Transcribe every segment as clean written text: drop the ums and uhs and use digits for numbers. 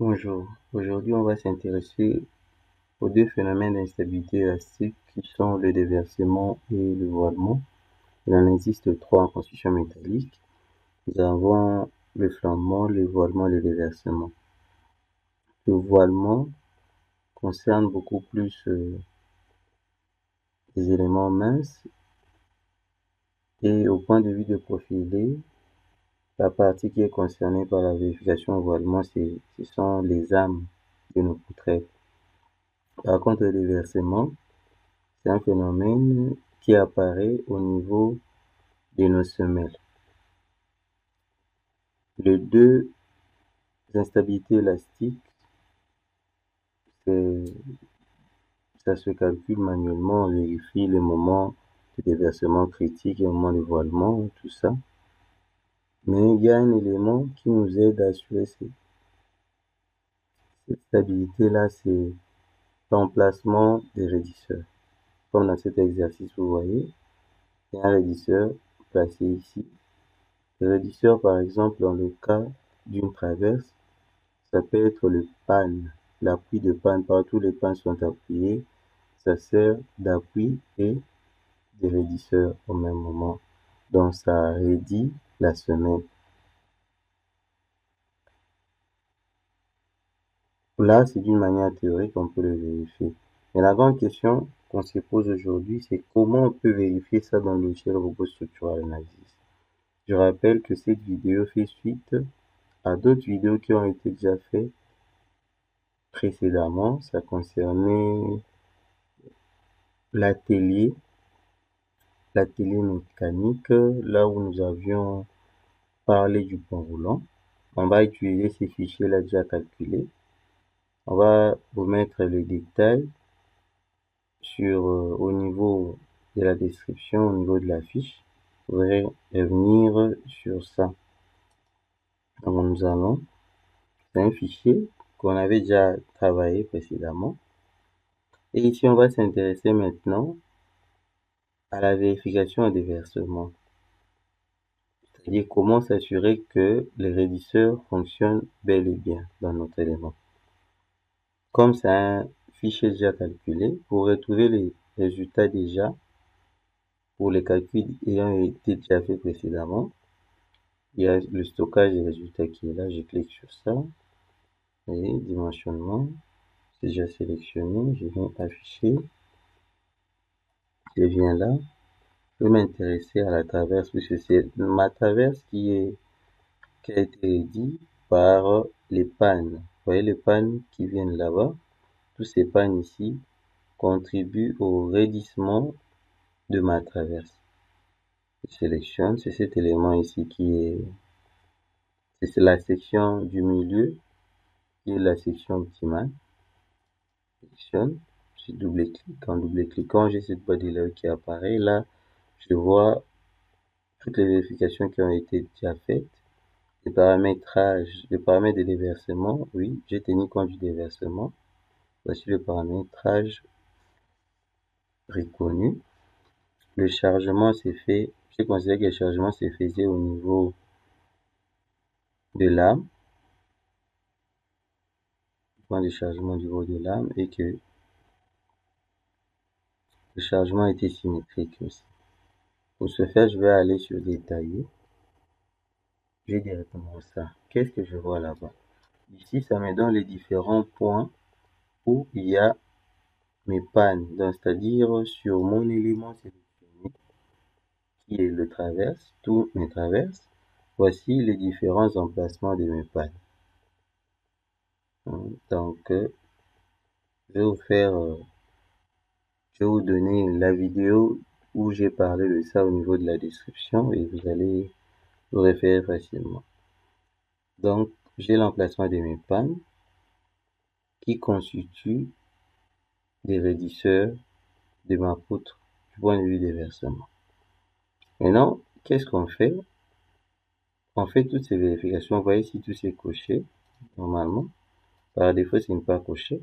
Bonjour, aujourd'hui on va s'intéresser aux deux phénomènes d'instabilité élastique qui sont le déversement et le voilement. Il en existe trois en construction métallique. Nous avons le flambement, le voilement et le déversement. Le voilement concerne beaucoup plus les éléments minces et au point de vue de profiler, la partie qui est concernée par la vérification au voilement, ce sont les âmes de nos poutrelles. Par contre, le déversement, c'est un phénomène qui apparaît au niveau de nos semelles. Les deux instabilités élastiques, ça se calcule manuellement, on vérifie les moments de déversement critique et le moment de voilement, tout ça. Mais il y a un élément qui nous aide à assurer cette stabilité-là, c'est l'emplacement des raidisseurs. Comme dans cet exercice, vous voyez, il y a un raidisseur placé ici. Le raidisseur, par exemple, dans le cas d'une traverse, ça peut être le panne, l'appui de panne. Partout les pannes sont appuyées, ça sert d'appui et de raidisseur au même moment. Donc ça raidit la semelle. Là, c'est d'une manière théorique, on peut le vérifier. Mais la grande question qu'on se pose aujourd'hui, c'est comment on peut vérifier ça dans le logiciel Robot Structural Analysis. Je rappelle que cette vidéo fait suite à d'autres vidéos qui ont été déjà faites précédemment. Ça concernait l'atelier mécanique, là où nous avions parlé du pont roulant. On va utiliser ces fichiers-là déjà calculés. On va vous mettre les détails sur, au niveau de la description, au niveau de la fiche. Vous pourrez revenir sur ça. Donc nous allons, c'est un fichier qu'on avait déjà travaillé précédemment. Et ici, on va s'intéresser maintenant à la vérification et déversement. C'est-à-dire comment s'assurer que les raidisseurs fonctionnent bel et bien dans notre élément. Comme c'est un fichier déjà calculé, pour retrouver les résultats déjà, pour les calculs ayant été déjà faits précédemment, il y a le stockage des résultats qui est là, je clique sur ça, et dimensionnement, c'est déjà sélectionné, je viens afficher, je viens là, je vais m'intéresser à la traverse, puisque c'est ma traverse qui a été dit par les pannes. Vous voyez les pannes qui viennent là-bas, tous ces pannes ici contribuent au raidissement de ma traverse. Je sélectionne, c'est cet élément ici c'est la section du milieu qui est la section optimale. Sélectionne, je double-clique, en double-cliquant, j'ai cette body layer qui apparaît. Là, je vois toutes les vérifications qui ont été déjà faites. Les paramétrages, les paramètres de déversement, oui, j'ai tenu compte du déversement. Voici le paramétrage reconnu. Le chargement s'est fait, j'ai considéré que le chargement s'est fait au niveau de l'âme, point de chargement du niveau de l'âme, et que le chargement était symétrique aussi. Pour ce faire, je vais aller sur détailler. J'ai directement ça. Qu'est-ce que je vois là-bas? Ici, ça me donne les différents points où il y a mes pannes. C'est-à-dire sur mon élément sélectionné, qui est le traverse, tous mes traverses. Voici les différents emplacements de mes pannes. Donc, je vais vous faire, je vais vous donner la vidéo où j'ai parlé de ça au niveau de la description et vous allez vous référer facilement. Donc, j'ai l'emplacement de mes pannes qui constituent des raidisseurs de ma poutre du point de vue des versements. Maintenant, qu'est-ce qu'on fait? On fait toutes ces vérifications. Vous voyez si tout c'est coché, normalement. Par défaut, c'est ne pas coché.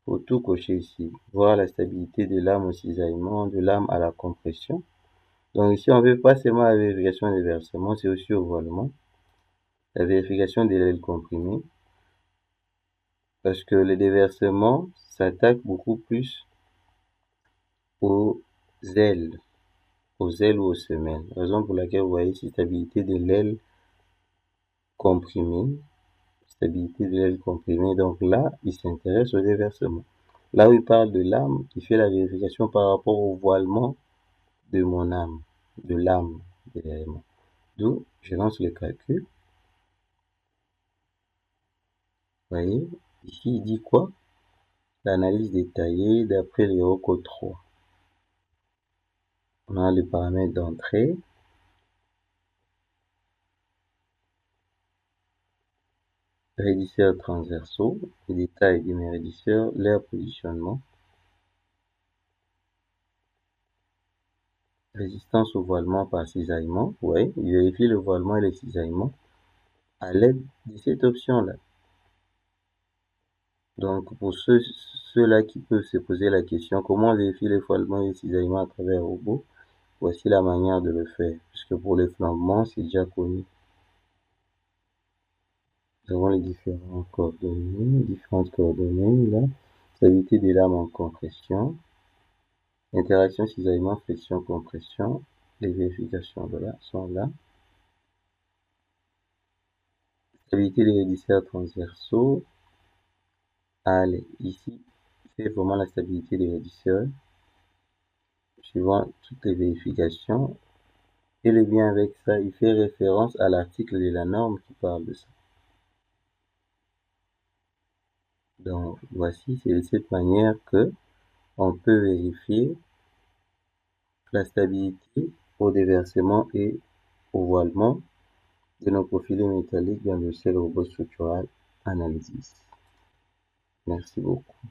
Faut tout cocher ici. Voir la stabilité de lame au cisaillement, de lame à la compression. Donc ici, on veut pas seulement la vérification des versements, c'est aussi au voilement. La vérification de l'aile comprimée. Parce que le déversement s'attaque beaucoup plus aux ailes, ou aux semelles. Raison pour laquelle vous voyez ici stabilité de l'aile comprimée, stabilité de l'aile comprimée. Donc là, il s'intéresse au déversement. Là où il parle de l'âme, il fait la vérification par rapport au voilement de mon âme, de l'âme derrière moi. D'où je lance le calcul. Vous voyez, ici il dit quoi? L'analyse détaillée d'après les code 3. On a les paramètres d'entrée. Raidisseurs transversaux, les détails de mes raidisseurs, leur positionnement. Résistance au voilement par cisaillement. Ouais, il vérifie le voilement et le cisaillement à l'aide de cette option-là. Donc, pour ceux-là qui peuvent se poser la question, comment vérifier le voilement et le cisaillement à travers un robot? Voici la manière de le faire, puisque pour les flambements, c'est déjà connu. Nous avons les différentes coordonnées là. Stabilité des lames en compression, interaction cisaillement, flexion, compression. Les vérifications voilà, sont là. Stabilité des raidisseurs transversaux. Allez, ici, c'est vraiment la stabilité des raidisseurs, suivant toutes les vérifications. Et le bien avec ça, il fait référence à l'article de la norme qui parle de ça. Donc, voici, c'est de cette manière que on peut vérifier la stabilité au déversement et au voilement de nos profilés métalliques dans le logiciel robot structural Analysis. Merci beaucoup.